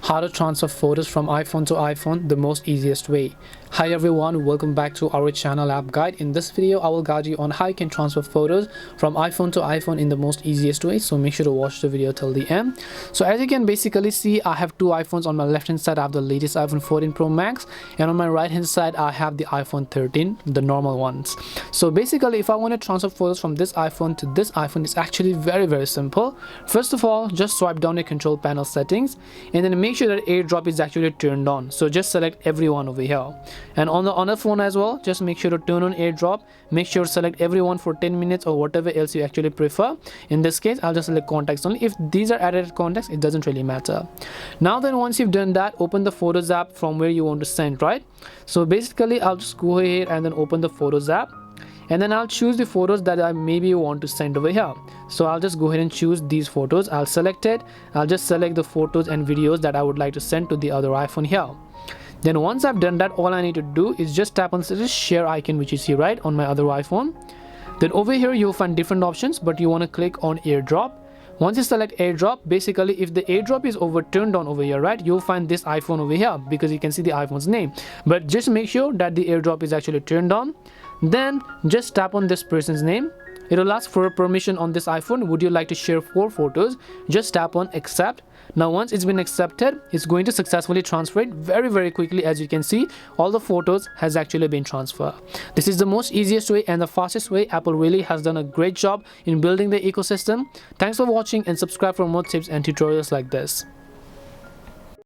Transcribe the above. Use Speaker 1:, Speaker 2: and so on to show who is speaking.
Speaker 1: how to transfer photos from iPhone to iPhone the most easiest way. Hi everyone, welcome back to our channel app guide. In this video I will guide you on how you can transfer photos from iPhone to iPhone in the most easiest way, so make sure to watch the video till the end. So as you can basically see, I have two iPhones. On my left hand side I have the latest iPhone 14 Pro Max, and on my right hand side I have the iPhone 13, the normal ones. So basically if I want to transfer photos from this iPhone to this iPhone, it's actually very simple. First of all, just swipe down your control panel settings and then make sure that AirDrop is actually turned on. So just select everyone over here, and on the other phone as well, just make sure to turn on AirDrop. Make sure to select everyone for 10 minutes or whatever else you actually prefer. In this case I'll just select contacts only. If these are added contacts, it doesn't really matter. Now then, once you've done that, open the Photos app from where you want to send, right? So basically I'll just go ahead and then open the Photos app, and then I'll choose the photos that I maybe want to send over here. So I'll just go ahead and choose these photos. I'll select it. I'll just select the photos and videos that I would like to send to the other iPhone here. Then once I've done that, all I need to do is just tap on this share icon which you see right on my other iPhone. Then over here you'll find different options, but you want to click on AirDrop. Once you select AirDrop, basically if the AirDrop is turned on over here, right, you'll find this iPhone over here because you can see the iPhone's name. But just make sure that the AirDrop is actually turned on. Then just tap on this person's name. It will ask for permission on this iPhone. Would you like to share 4 photos? Just tap on accept. Now once it's been accepted, it's going to successfully transfer it very quickly. As you can see, all the photos has actually been transferred. This is the most easiest way and the fastest way. Apple really has done a great job in building the ecosystem. Thanks for watching and subscribe for more tips and tutorials like this.